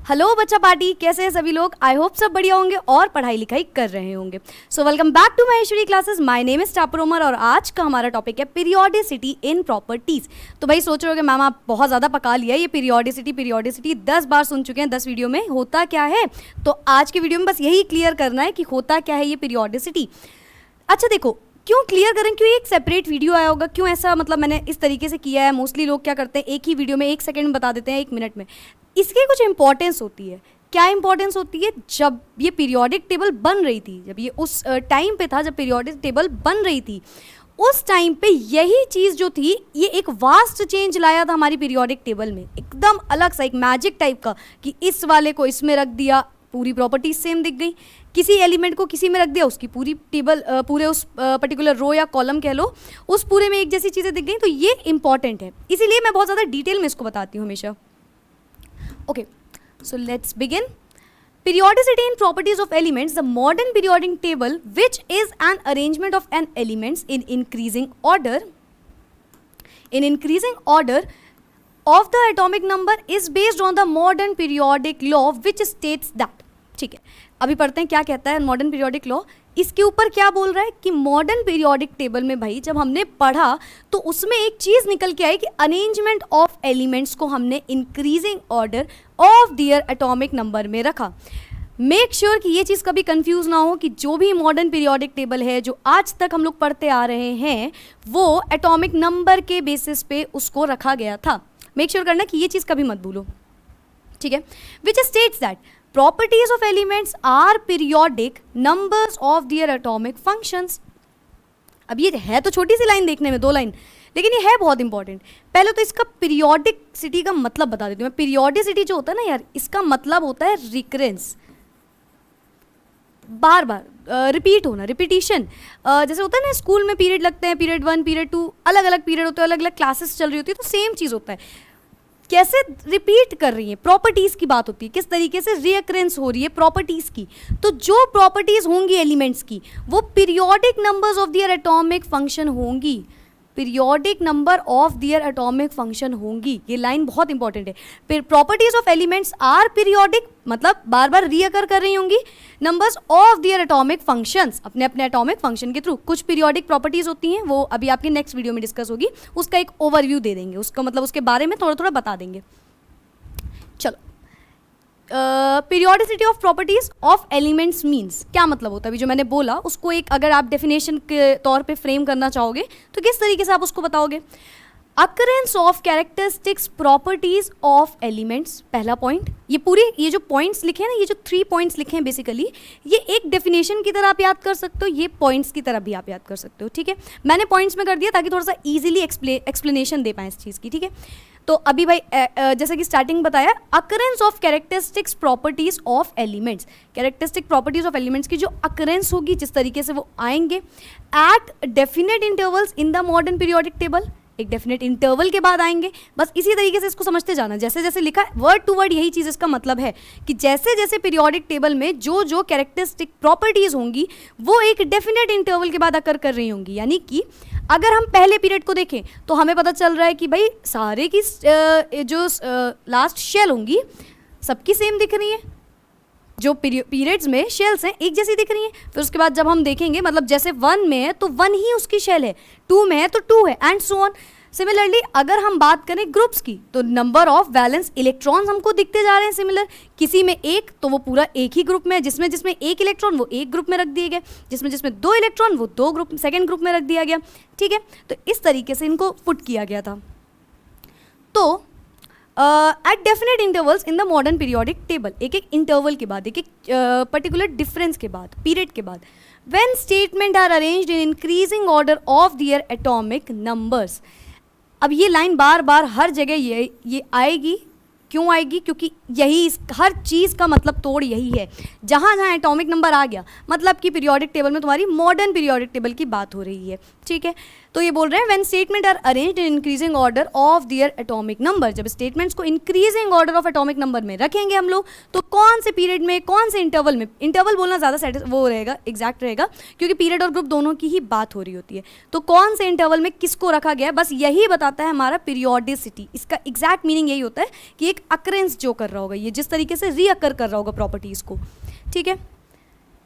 Hello बच्चा party, कैसे हैं सभी लोग। आई होप सब बढ़िया होंगे और पढ़ाई लिखाई कर रहे होंगे। So welcome back to Maheshwari classes. My name is topper Umar और आज का हमारा टॉपिक है पीरियोडिसिटी इन प्रॉपर्टीज। तो भाई सोच रहे हो कि मैम आप बहुत ज़्यादा पका लिया ये पीरियोडिसिटी 10 बार सुन चुके हैं 10 वीडियो में। होता क्या है, तो आज की वीडियो में बस यही क्लियर करना है कि होता क्या है ये पीरियोडिसिटी। अच्छा देखो, क्यों क्लियर करें, क्यों एक सेपरेट वीडियो आया होगा, क्यों ऐसा मतलब मैंने इस तरीके से किया है। मोस्टली लोग क्या करते हैं, एक ही वीडियो में 1 सेकंड में बता देते हैं, 1 मिनट में। इसकी कुछ इंपॉर्टेंस होती है। क्या इंपॉर्टेंस होती है, जब ये पीरियोडिक टेबल बन रही थी, जब ये उस टाइम पे था जब पीरियोडिक टेबल बन रही थी, उस टाइम पे यही चीज़ जो थी ये एक वास्ट चेंज लाया था हमारी पीरियोडिक टेबल में। एकदम अलग सा एक मैजिक टाइप का कि इस वाले को इसमें रख दिया, पूरी प्रॉपर्टीज सेम दिख गई। किसी एलिमेंट को किसी में रख दिया, उसकी पूरी टेबल पूरे उस पर्टिकुलर रो या कॉलम कह लो, उस पूरे में एक जैसी चीज़ें दिख गई। तो ये इंपॉर्टेंट है, इसीलिए मैं बहुत ज़्यादा डिटेल में इसको बताती हूँ हमेशा। Okay, so let's begin. Periodicity in properties of elements. The modern periodic table, which is an arrangement of an elements in increasing order of the atomic number, is based on the modern periodic law, which states that. ठीक है, अभी पढ़ते हैं क्या कहता है modern periodic law. इसके ऊपर क्या बोल रहा है कि मॉडर्न पीरियोडिक टेबल में भाई जब हमने पढ़ा तो उसमें एक चीज़ निकल के आई कि अरेंजमेंट ऑफ एलिमेंट्स को हमने increasing order of their atomic number में रखा। मेक श्योर कि ये चीज़ कभी कंफ्यूज ना हो कि जो भी मॉडर्न पीरियोडिक टेबल है जो आज तक हम लोग पढ़ते आ रहे हैं वो एटॉमिक नंबर के बेसिस पे उसको रखा गया था। मेक श्योर करना कि ये चीज़ कभी मत भूलो, ठीक है। Which states that properties of elements are periodic numbers of their atomic functions। अब ये है तो छोटी सी लाइन देखने में, 2 लाइन, लेकिन ये है बहुत इंपॉर्टेंट। पहले तो इसका पीरियोडिसिटी का मतलब बता देती हूँ मैं। पीरियोडिसिटी जो होता है ना यार, इसका मतलब होता है रिकरेंस, बार बार रिपीट होना, रिपीटिशन। जैसे होता है ना स्कूल में पीरियड लगते हैं, पीरियड 1 पीरियड 2, अलग अलग पीरियड होते हैं, अलग अलग क्लासेस चल रही होती है, तो सेम चीज़ होता है। कैसे रिपीट कर रही है, प्रॉपर्टीज़ की बात होती है, किस तरीके से रियकरेंस हो रही है प्रॉपर्टीज़ की। तो जो प्रॉपर्टीज़ होंगी एलिमेंट्स की वो periodic numbers of their atomic function होंगी, periodic number of their atomic function होंगी। ये लाइन बहुत इंपॉर्टेंट है। फिर properties of elements are periodic, मतलब बार बार रीअकर कर रही होंगी, numbers of their atomic functions, अपने अपने एटॉमिक फंक्शन के थ्रू। कुछ पीरियोडिक प्रॉपर्टीज होती हैं, वो अभी आपके नेक्स्ट वीडियो में डिस्कस होगी, उसका एक ओवरव्यू दे देंगे, उसका मतलब उसके बारे में थोड़ा थोड़ा बता देंगे। चलो, periodicity of properties of elements means क्या मतलब होता है, अभी जो मैंने बोला उसको एक अगर आप डेफिनेशन के तौर पे फ्रेम करना चाहोगे तो किस तरीके से आप उसको बताओगे। Occurrence of characteristics properties of elements, पहला पॉइंट। ये जो पॉइंट्स लिखे हैं ना, ये जो 3 पॉइंट्स लिखे हैं बेसिकली, ये एक डेफिनेशन की तरह आप याद कर सकते हो, ये पॉइंट्स की तरह भी आप याद कर सकते हो, ठीक है। मैंने पॉइंट्स में कर दिया ताकि थोड़ा सा ईजिली एक्सप्लेनेशन दे पाएँ इस चीज़ की, ठीक है। तो अभी भाई जैसे कि स्टार्टिंग बताया, occurrence of characteristics properties of elements, characteristic properties of elements की जो अकरेंस होगी, जिस तरीके से वो आएंगे at definite intervals in the modern periodic table, एक डेफिनेट इंटरवल के बाद आएंगे। बस इसी तरीके से इसको समझते जाना, जैसे जैसे लिखा है वर्ड टू वर्ड यही चीज़ इसका मतलब है कि जैसे जैसे पीरियोडिक टेबल में जो जो कैरेक्टरिस्टिक प्रॉपर्टीज होंगी वो एक डेफिनेट इंटरवल के बाद अकर कर रही होंगी। यानी कि अगर हम पहले पीरियड को देखें तो हमें पता चल रहा है कि भाई सारे की जो लास्ट शेल होंगी सबकी सेम दिख रही है, जो पीरियड्स में शेल्स हैं एक जैसी दिख रही हैं। फिर उसके बाद जब हम देखेंगे, मतलब जैसे 1 में है तो 1 ही उसकी शेल है, 2 में है तो 2 है, एंड सो ऑन। सिमिलरली अगर हम बात करें ग्रुप्स की तो नंबर ऑफ वैलेंस इलेक्ट्रॉन्स हमको दिखते जा रहे हैं सिमिलर। किसी में 1 तो वो पूरा एक ही ग्रुप में है, जिसमें 1 इलेक्ट्रॉन वो एक ग्रुप में रख दिए गए, जिसमें 2 इलेक्ट्रॉन वो 2 सेकेंड ग्रुप में रख दिया गया, ठीक है। तो इस तरीके से इनको पुट किया गया था। तो at definite intervals in the modern periodic table, एक एक इंटरवल के बाद, एक एक पर्टिकुलर डिफरेंस के बाद, पीरियड के बाद, when statement are arranged in increasing order of their atomic numbers. अब ये लाइन बार बार हर जगह ये आएगी, क्यों आएगी, क्योंकि यही हर चीज़ का मतलब तोड़ यही है। जहाँ जहाँ एटॉमिक नंबर आ गया मतलब कि पीरियोडिक टेबल में तुम्हारी मॉडर्न पीरियोडिक टेबल की बात हो रही है, ठीक है। तो ये बोल रहे हैं when statement are arranged in increasing order of their atomic number, जब स्टेटमेंट्स को increasing order of atomic number में रखेंगे हम लोग, तो कौन से पीरियड में, कौन से इंटरवल में, इंटरवल बोलना ज़्यादा वो रहेगा, एग्जैक्ट रहेगा, क्योंकि पीरियड और ग्रुप दोनों की ही बात हो रही होती है, तो कौन से इंटरवल में किसको रखा गया है, बस यही बताता है हमारा पीरियोडिसिटी। इसका एग्जैक्ट मीनिंग यही होता है कि एक अकरेंस जो कर रहा होगा, ये जिस तरीके से रीअकर कर रहा होगा प्रॉपर्टीज़ को, ठीक है।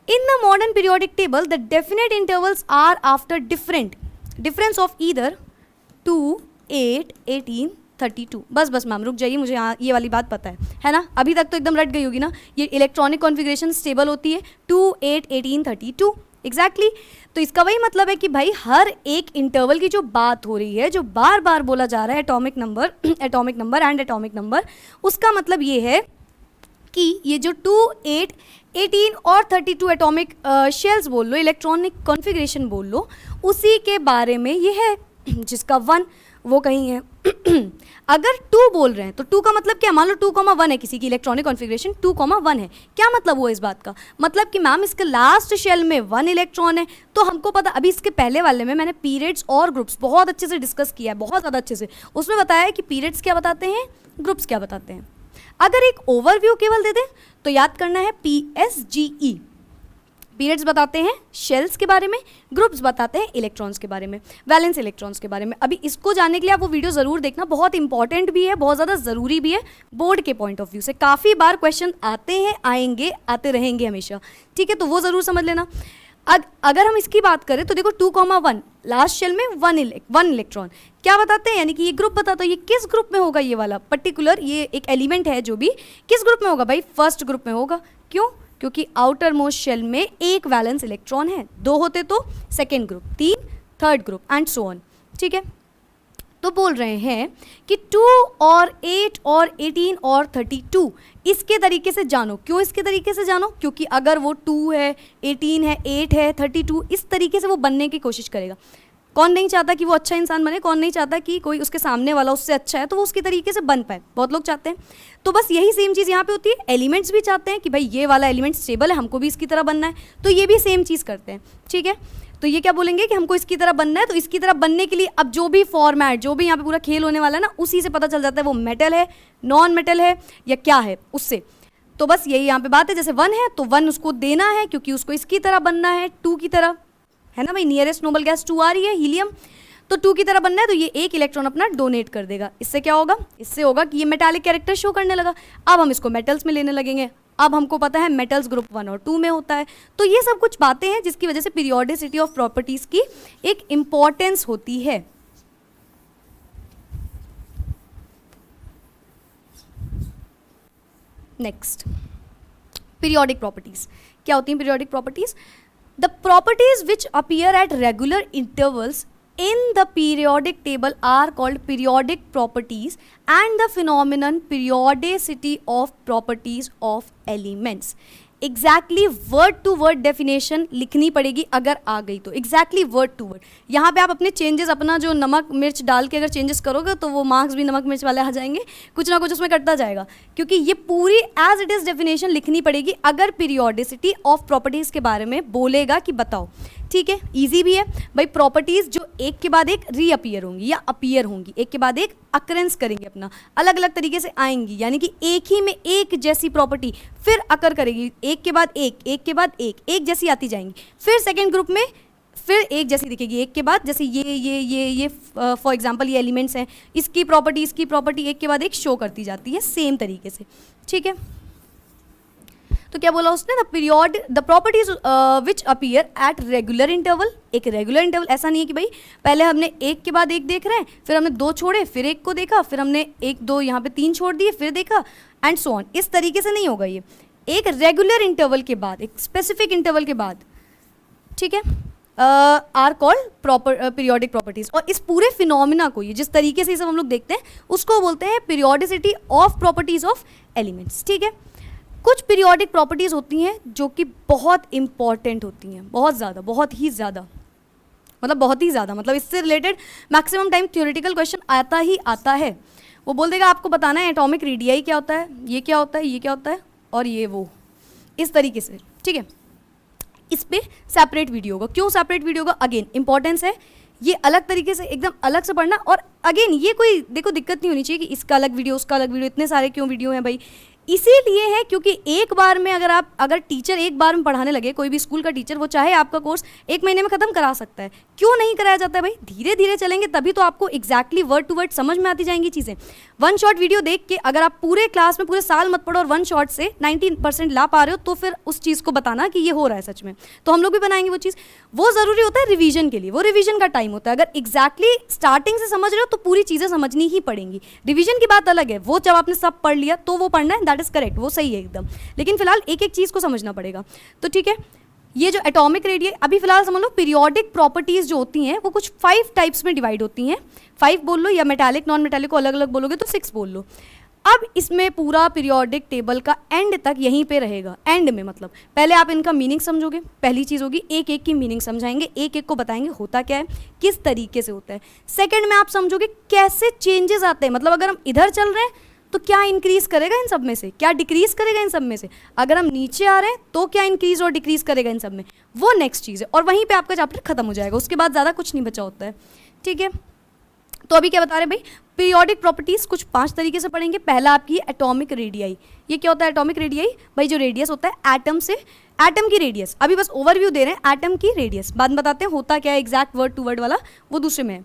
In the modern periodic table, the definite intervals are after difference of either 2, 8, 18, 32। बस मैम रुक जाइए, मुझे यहाँ ये वाली बात पता है ना, अभी तक तो एकदम रट गई होगी ना। ये इलेक्ट्रॉनिक कॉन्फ़िगरेशन स्टेबल होती है 2, 8, 18, 32 एग्जैक्टली। तो इसका वही मतलब है कि भाई हर एक इंटरवल की जो बात हो रही है, जो बार बार बोला जा रहा है atomic number and atomic number, उसका मतलब ये है कि ये जो 2, 8, 18 और 32 एटॉमिक शेल्स बोल लो, इलेक्ट्रॉनिक कॉन्फ़िगरेशन बोल लो, उसी के बारे में ये है। जिसका 1 वो कहीं है। अगर 2 बोल रहे हैं तो 2 का मतलब क्या, मान लो 2,1 है किसी की इलेक्ट्रॉनिक कॉन्फ़िगरेशन 2,1 है, क्या मतलब हुआ इस बात का, मतलब कि मैम इसके लास्ट शेल में 1 इलेक्ट्रॉन है। तो हमको पता, अभी इसके पहले वाले में मैंने पीरियड्स और ग्रुप्स बहुत अच्छे से डिस्कस किया है, बहुत ज़्यादा अच्छे से। उसमें बताया है कि पीरियड्स क्या बताते हैं, ग्रुप्स क्या बताते हैं। अगर एक ओवरव्यू केवल दे दें तो याद करना है PSGE, पीरियड्स बताते हैं शेल्स के बारे में, ग्रुप्स बताते हैं इलेक्ट्रॉन्स के बारे में, वैलेंस इलेक्ट्रॉन्स के बारे में। अभी इसको जानने के लिए आप वो वीडियो ज़रूर देखना, बहुत इंपॉर्टेंट भी है, बहुत ज़्यादा ज़रूरी भी है बोर्ड के पॉइंट ऑफ व्यू से। काफ़ी बार क्वेश्चन आते हैं, आएंगे, आते रहेंगे हमेशा, ठीक है, तो वो ज़रूर समझ लेना। अगर हम इसकी बात करें तो देखो 2,1 लास्ट शेल में 1 इलेक्ट्रॉन क्या बताते हैं, यानी कि ये ग्रुप बताता है। ये किस ग्रुप में होगा, ये वाला पर्टिकुलर ये एक एलिमेंट है जो भी किस ग्रुप में होगा भाई, फर्स्ट ग्रुप में होगा। क्यों, क्योंकि आउटर मोस्ट शेल में एक वैलेंस इलेक्ट्रॉन है, 2 होते तो second group, 3 third group and so on, ठीक है। तो बोल रहे हैं कि 2 और 8 और 18 और 32 इसके तरीके से जानो। क्यों इसके तरीके से जानो, क्योंकि अगर वो 2 है, 18 है, 8 है, 32 इस तरीके से वो बनने की कोशिश करेगा। कौन नहीं चाहता कि वो अच्छा इंसान बने, कौन नहीं चाहता कि कोई उसके सामने वाला उससे अच्छा है तो वो उसकी तरीके से बन पाए, बहुत लोग चाहते हैं। तो बस यही सेम चीज़ यहाँ पे होती है, एलिमेंट्स भी चाहते हैं कि भाई ये वाला एलिमेंट स्टेबल है, हमको भी इसकी तरह बनना है, तो ये भी सेम चीज़ करते हैं, ठीक है। तो ये क्या बोलेंगे कि हमको इसकी तरह बनना है, तो इसकी तरह बनने के लिए अब जो भी फॉर्मेट, जो भी यहाँ पे पूरा खेल होने वाला है ना, उसी से पता चल जाता है वो मेटल है, नॉन मेटल है या क्या है उससे। तो बस यही यहाँ पे बात है, जैसे 1 है तो 1 उसको देना है क्योंकि उसको इसकी तरह बनना है, 2 की तरह, है ना भाई, नियरेस्ट नोबल गैस 2 आ रही है हीलियम, तो 2 की तरह बनना है तो ये एक इलेक्ट्रॉन अपना डोनेट कर देगा। इससे क्या होगा, इससे होगा कि ये मेटालिक कैरेक्टर शो करने लगा। अब हम इसको मेटल्स में लेने लगेंगे, अब हमको पता है मेटल्स ग्रुप 1 और 2 में होता है। तो ये सब कुछ बातें हैं जिसकी वजह से पीरियोडिसिटी ऑफ प्रॉपर्टीज की एक इंपॉर्टेंस होती है। नेक्स्ट, पीरियोडिक प्रॉपर्टीज क्या होती हैं। Periodic properties, the properties which appear at regular intervals in the periodic table are called periodic properties and the phenomenon periodicity of properties of elements। Exactly word to word definition लिखनी पड़ेगी अगर आ गई तो, exactly word to word. यहाँ पे आप अपने changes, अपना जो नमक मिर्च डाल के अगर चेंजेस करोगे तो वो मार्क्स भी नमक मिर्च वाले आ जाएंगे, कुछ ना कुछ उसमें कटता जाएगा, क्योंकि ये पूरी एज इट इज़ डेफिनेशन लिखनी पड़ेगी अगर पीरियोडिसिटी ऑफ प्रॉपर्टीज़ के बारे में बोलेगा कि बताओ, ठीक है। इजी भी है भाई, प्रॉपर्टीज़ जो एक के बाद एक रीअपियर होंगी या अपीयर होंगी, एक के बाद एक अकरेंस करेंगे, अपना अलग अलग तरीके से आएंगी, यानी कि एक ही में एक जैसी प्रॉपर्टी फिर अकर करेगी, एक के बाद एक, एक के बाद एक जैसी आती जाएंगी, फिर सेकेंड ग्रुप में फिर एक जैसी दिखेगी, एक के बाद जैसे ये फॉर एग्जांपल ये एलिमेंट्स हैं, इसकी प्रॉपर्टी एक के बाद एक शो करती जाती है सेम तरीके से, ठीक है। तो क्या बोला उसने, the properties which appear at regular interval. एक रेगुलर इंटरवल, ऐसा नहीं है कि भाई पहले हमने एक के बाद एक देख रहे हैं, फिर हमने 2 छोड़े, फिर एक को देखा, फिर हमने 1 2 यहाँ पे 3 छोड़ दिए, फिर देखा एंड सो ऑन। इस तरीके से नहीं होगा ये, एक रेगुलर इंटरवल के बाद, एक स्पेसिफिक इंटरवल के बाद, ठीक है, आर कॉल्ड पीरियोडिक प्रॉपर्टीज। और इस पूरे फिनोमिना को, ये जिस तरीके से ये सब हम लोग देखते हैं, उसको बोलते हैं periodicity of properties of elements, ठीक है। कुछ पीरियोडिक प्रॉपर्टीज़ होती हैं जो कि बहुत इंपॉर्टेंट होती हैं, बहुत ज़्यादा, बहुत ही ज़्यादा, मतलब इससे related maximum time theoretical question आता ही आता है। वो बोल देगा आपको बताना है एटॉमिक रेडियाई क्या होता है, ये क्या होता है, ये क्या होता है, और ये वो, इस तरीके से, ठीक है। इस पर सेपरेट वीडियो होगा। क्यों सेपरेट वीडियो होगा, अगेन इंपॉर्टेंस है, ये अलग तरीके से एकदम अलग से पढ़ना। और अगेन ये कोई देखो दिक्कत नहीं होनी चाहिए कि इसका अलग वीडियो उसका अलग वीडियो, इतने सारे क्यों वीडियो हैं भाई, इसीलिए है क्योंकि एक बार में अगर टीचर एक बार में पढ़ाने लगे, कोई भी स्कूल का टीचर, वो चाहे आपका कोर्स 1 महीने में खत्म करा सकता है। क्यों नहीं कराया जाता है भाई? धीरे धीरे चलेंगे तभी तो आपको एग्जैक्टली वर्ड टू वर्ड समझ में आती जाएंगी चीज़ें। 1 शॉट वीडियो देख के अगर आप पूरे क्लास में पूरे साल मत पढ़ो और 1 शॉट से 90% ला पा रहे हो तो फिर उस चीज़ को बताना कि ये हो रहा है सच में, तो हम लोग भी बनाएंगे वो चीज़। वो ज़रूरी होता है रिवीजन के लिए, वो रिवीजन का टाइम होता है। अगर एग्जैक्टली स्टार्टिंग से समझ रहे हो तो पूरी चीज़ें समझनी ही पड़ेंगी। रिवीजन की बात अलग है, वो जब आपने सब पढ़ लिया तो वो पढ़ना है, दैट इज़ करेक्ट, वो सही है एकदम। लेकिन फिलहाल एक एक चीज़ को समझना पड़ेगा। तो ठीक है, ये जो एटॉमिक रेडियस अभी फिलहाल समझ लो, पीरियोडिक प्रॉपर्टीज जो होती हैं वो कुछ 5 टाइप्स में डिवाइड होती हैं। 5 बोल लो, या मेटालिक नॉन मेटालिक को अलग अलग बोलोगे तो 6 बोल लो। अब इसमें पूरा पीरियोडिक टेबल का एंड तक यहीं पे रहेगा। एंड में मतलब पहले आप इनका मीनिंग समझोगे, पहली चीज़ होगी एक एक की मीनिंग समझाएंगे, एक एक को बताएंगे होता क्या है, किस तरीके से होता है। सेकंड में आप समझोगे कैसे चेंजेस आते हैं, मतलब अगर हम इधर चल रहे हैं तो क्या इंक्रीज करेगा इन सब में से, क्या डिक्रीज करेगा इन सब में से, अगर हम नीचे आ रहे हैं तो क्या इंक्रीज और डिक्रीज करेगा इन सब में, वो नेक्स्ट चीज़ है। और वहीं पे आपका चैप्टर खत्म हो जाएगा, उसके बाद ज़्यादा कुछ नहीं बचा होता है। ठीक है, तो अभी क्या बता रहे हैं भाई, पीरियोडिक प्रॉपर्टीज कुछ 5 तरीके से पढ़ेंगे। पहला आपकी एटॉमिक रेडियाई। ये क्या होता है एटॉमिक रेडियाई? भाई जो रेडियस होता है एटम से, एटम की रेडियस, अभी बस ओवरव्यू दे रहे हैं एटम की रेडियस, बाद में बताते हैं होता क्या है, एग्जैक्ट वर्ड टू वर्ड वाला वो दूसरे में है।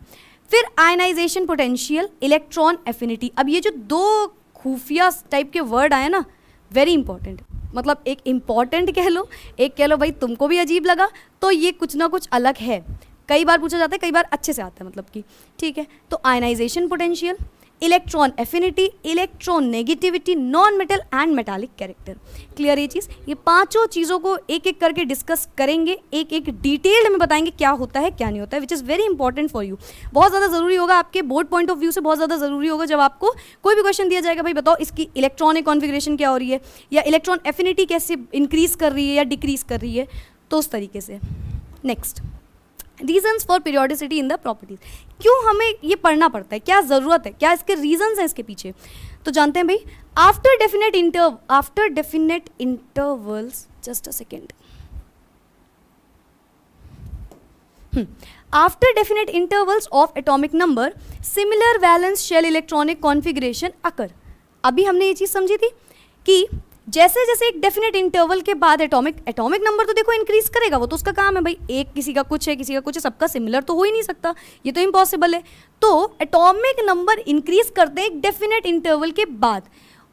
फिर आयनाइजेशन पोटेंशियल, इलेक्ट्रॉन एफिनिटी। अब ये जो 2 खुफिया टाइप के वर्ड आए ना, वेरी इंपॉर्टेंट, मतलब एक इंपॉर्टेंट कह लो, एक कह लो भाई तुमको भी अजीब लगा, तो ये कुछ ना कुछ अलग है। कई बार पूछा जाता है, कई बार अच्छे से आता है, मतलब कि ठीक है। तो ionization potential, electron affinity, electron negativity, non metal and metallic character. Clear ये चीज़? ये 5 चीज़ों को एक एक करके डिस्कस करेंगे, एक एक डिटेल्ड में बताएंगे क्या होता है क्या नहीं होता है, which is very important for you. बहुत ज़्यादा ज़रूरी होगा आपके बोर्ड पॉइंट ऑफ व्यू से, बहुत ज़्यादा ज़रूरी होगा जब आपको कोई भी क्वेश्चन दिया जाएगा, भाई बताओ इसकी इलेक्ट्रॉनिक कॉन्फिगरेशन क्या हो रही है, या इलेक्ट्रॉन एफिनिटी कैसे इंक्रीज कर रही है या डिक्रीज कर रही है, तो उस तरीके से। Next, reasons for periodicity in the properties. क्यों हमें ये पढ़ना पड़ता है, क्या ज़रूरत है, क्या इसके रीजन्स हैं इसके पीछे, तो जानते हैं भाई। After definite intervals, just a second, after definite intervals of atomic number similar valence shell electronic configuration occur. अभी हमने ये चीज़ समझी थी कि जैसे जैसे एक डेफिनेट इंटरवल के बाद एटॉमिक नंबर तो देखो इंक्रीज करेगा, वो तो उसका काम है भाई, एक किसी का कुछ है किसी का कुछ है, सबका सिमिलर तो हो ही नहीं सकता, ये तो इम्पॉसिबल है। तो एटॉमिक नंबर इंक्रीज करते हैं एक डेफिनेट इंटरवल के बाद,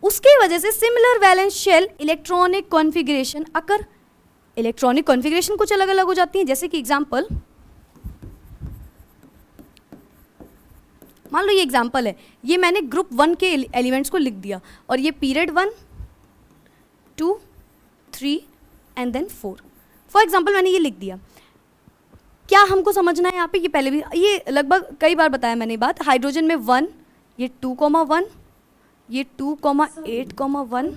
उसकी वजह से similar valence shell electronic configuration occur. Electronic configuration कुछ अलग अलग हो जाती है, जैसे कि एग्जाम्पल मान लो ये एग्जाम्पल है, ये मैंने ग्रुप 1 के एलिमेंट्स को लिख दिया, और ये period 1 2 3 and then 4 for example मैंने ये लिख दिया। क्या हमको समझना है यहाँ पे, ये पहले भी ये लगभग कई बार बताया मैंने बात। हाइड्रोजन में 1, ये 2,1, ये 2,8,1,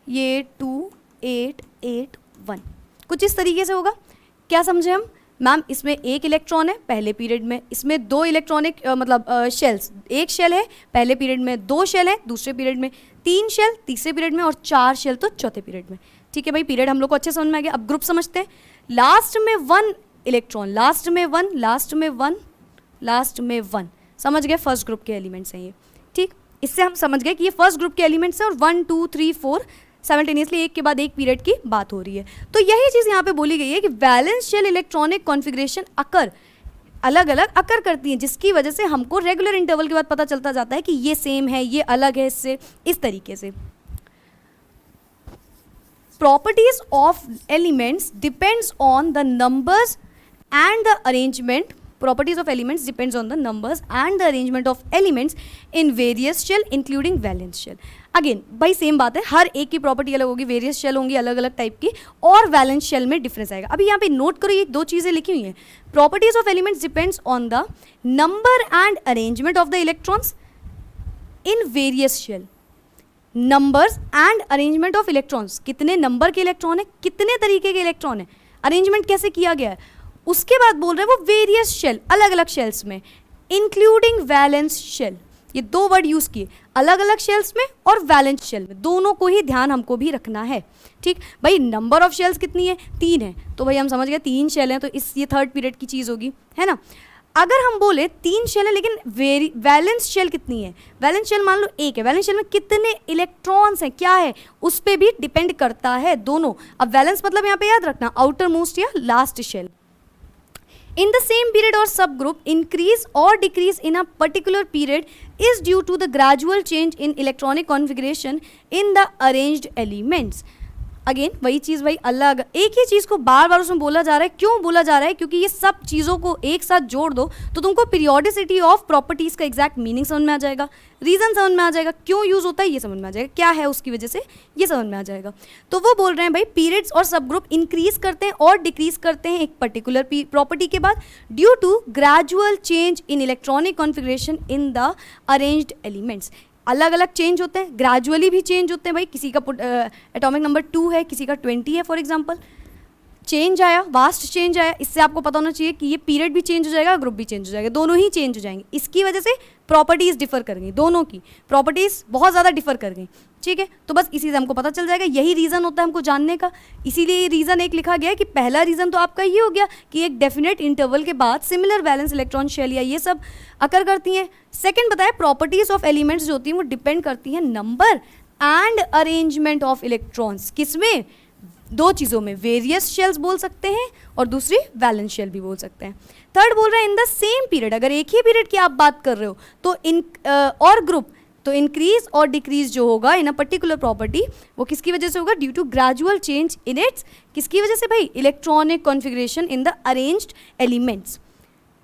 ये 2,8,8,1, कुछ इस तरीके से होगा। क्या समझे हम? मैम इसमें 1 इलेक्ट्रॉन है पहले पीरियड में, इसमें 2 इलेक्ट्रॉनिक मतलब शेल्स, 1 शेल है पहले पीरियड में, 2 शेल है दूसरे पीरियड में, 3 शेल तीसरे पीरियड में, और 4 शेल तो चौथे पीरियड में। ठीक है भाई, पीरियड हम लोग को अच्छे समझ में आ गया। अब ग्रुप समझते हैं। लास्ट में 1 इलेक्ट्रॉन, लास्ट में 1, लास्ट में 1, लास्ट में 1, समझ गए फर्स्ट ग्रुप के एलिमेंट्स हैं ये। ठीक, इससे हम समझ गए कि ये फर्स्ट ग्रुप के एलिमेंट्स हैं और 1 2 3 4 साइमल्टेनियसली एक के बाद एक पीरियड की बात हो रही है। तो यही चीज़ यहाँ पे बोली गई है कि वैलेंस शेल इलेक्ट्रॉनिक कॉन्फिगरेशन अकर अलग अलग अकर करती हैं, जिसकी वजह से हमको रेगुलर इंटरवल के बाद पता चलता जाता है कि ये सेम है, ये अलग है इससे, इस तरीके से। Properties of elements depends on the numbers and the arrangement. Properties of elements depends on the numbers and the arrangement of elements in various shell including valence shell. Again भाई सेम बात है, हर एक की प्रॉपर्टी अलग होगी, various shell होंगी अलग अलग टाइप की, और वैलेंस शेल में डिफरेंस आएगा। अभी यहाँ पे नोट करो, ये 2 चीज़ें लिखी हुई हैं। Properties of elements depends on the number and arrangement of the electrons in various shell. Numbers and arrangement of electrons, कितने नंबर के इलेक्ट्रॉन है, कितने तरीके के इलेक्ट्रॉन है, अरेंजमेंट कैसे किया गया है। उसके बाद बोल रहे हैं वो वेरियस शेल, अलग अलग शेल्स में, इंक्लूडिंग वैलेंस शेल। ये 2 वर्ड यूज़ किए, अलग अलग शेल्स में और वैलेंस शेल में, दोनों को ही ध्यान हमको भी रखना है। ठीक भाई, नंबर ऑफ शेल्स कितनी है, 3 है, तो भाई हम समझ गए 3 शेल हैं, तो ये थर्ड पीरियड की चीज़ होगी, है ना। अगर हम बोले 3 शेल है लेकिन वैलेंस शेल कितनी है, वैलेंस शेल मान लो 1 है, वैलेंस शेल में कितने इलेक्ट्रॉन्स हैं, क्या है, उस पर भी डिपेंड करता है दोनों। अब वैलेंस मतलब यहाँ पे याद रखना आउटर मोस्ट या last shell. In the same period or subgroup, increase or decrease in a particular period is due to the gradual change in electronic configuration in the arranged elements. Again वही चीज़ भाई, अलग एक ही चीज़ को बार बार उसमें बोला जा रहा है। क्यों बोला जा रहा है? क्योंकि ये सब चीज़ों को एक साथ जोड़ दो तो तुमको पीरियोडिसिटी ऑफ प्रॉपर्टीज़ का एग्जैक्ट मीनिंग समझ में आ जाएगा, रीज़न समझ में आ जाएगा, क्यों यूज़ होता है ये समझ में आ जाएगा, क्या है उसकी वजह से ये समझ में आ जाएगा। तो वो बोल रहे हैं भाई पीरियड्स और सब ग्रुप इंक्रीज करते हैं और डिक्रीज करते हैं एक पर्टिकुलर प्रॉपर्टी के बाद due to gradual change in electronic configuration in the arranged elements. अलग अलग चेंज होते हैं, ग्रेजुअली भी चेंज होते हैं भाई। किसी का एटॉमिक नंबर 2 है, किसी का 20 है फॉर एग्जांपल, चेंज आया, वास्ट चेंज आया। इससे आपको पता होना चाहिए कि ये पीरियड भी चेंज हो जाएगा, ग्रुप भी चेंज हो जाएगा, दोनों ही चेंज हो जाएंगे। इसकी वजह से प्रॉपर्टीज़ डिफर कर गई, दोनों की प्रॉपर्टीज़ बहुत ज़्यादा डिफर कर गई। ठीक है, तो बस इसी से हमको पता चल जाएगा, यही रीज़न होता है हमको जानने का। इसीलिए रीज़न एक लिखा गया है कि पहला रीज़न तो आपका ये हो गया कि एक डेफिनेट इंटरवल के बाद सिमिलर वैलेंस इलेक्ट्रॉन शेल या ये सब अकर करती हैं। सेकंड बताया प्रॉपर्टीज़ ऑफ एलिमेंट्स जो होती हैं वो डिपेंड करती हैं number and arrangement of electrons. किसमें? 2 चीज़ों में, वेरियस शेल्स बोल सकते हैं और दूसरी वैलेंस शेल भी बोल सकते हैं। थर्ड बोल रहे हैं इन द सेम पीरियड, अगर एक ही पीरियड की आप बात कर रहे हो तो और ग्रुप, तो इंक्रीज और डिक्रीज जो होगा इन अ पर्टिकुलर प्रॉपर्टी वो किसकी वजह से होगा? Due to gradual change in its, किसकी वजह से भाई? Electronic configuration in the arranged elements.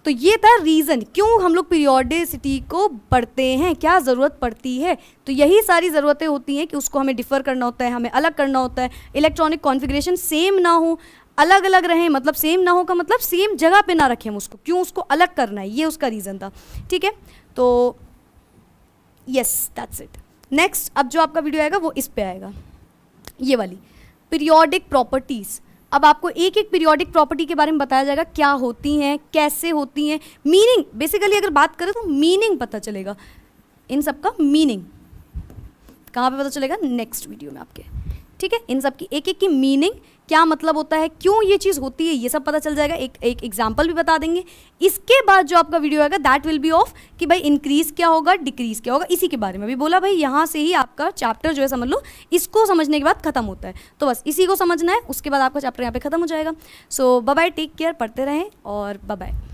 तो ये था रीज़न क्यों हम लोग पीरियोडिसिटी को पढ़ते हैं, क्या ज़रूरत पड़ती है। तो यही सारी ज़रूरतें होती हैं कि उसको हमें डिफ़र करना होता है, हमें अलग करना होता है, इलेक्ट्रॉनिक कॉन्फ़िगरेशन सेम ना हो, अलग अलग रहें। मतलब सेम ना हो का मतलब सेम जगह पे ना रखें हम उसको, क्यों उसको अलग करना है, ये उसका रीज़न था। ठीक है, तो यस दैट्स इट। नेक्स्ट अब जो आपका वीडियो आएगा वो इस पे आएगा, ये वाली पीरियोडिक प्रॉपर्टीज़। अब आपको एक एक पीरियोडिक प्रॉपर्टी के बारे में बताया जाएगा, क्या होती हैं, कैसे होती हैं, मीनिंग। बेसिकली अगर बात करें तो मीनिंग पता चलेगा, इन सब का मीनिंग कहाँ पे पता चलेगा? नेक्स्ट वीडियो में आपके। ठीक है, इन सब की एक एक की मीनिंग, क्या मतलब होता है, क्यों ये चीज़ होती है, ये सब पता चल जाएगा। एक एग्जाम्पल भी बता देंगे। इसके बाद जो आपका वीडियो आएगा दैट विल बी ऑफ कि भाई इंक्रीज क्या होगा, डिक्रीज क्या होगा, इसी के बारे में भी बोला भाई। यहाँ से ही आपका चैप्टर जो है समझ लो, इसको समझने के बाद खत्म होता है। तो बस इसी को समझना है, उसके बाद आपका चैप्टर यहाँ पे खत्म हो जाएगा। सो बाय बाय, टेक केयर, पढ़ते रहें और बाय बाय।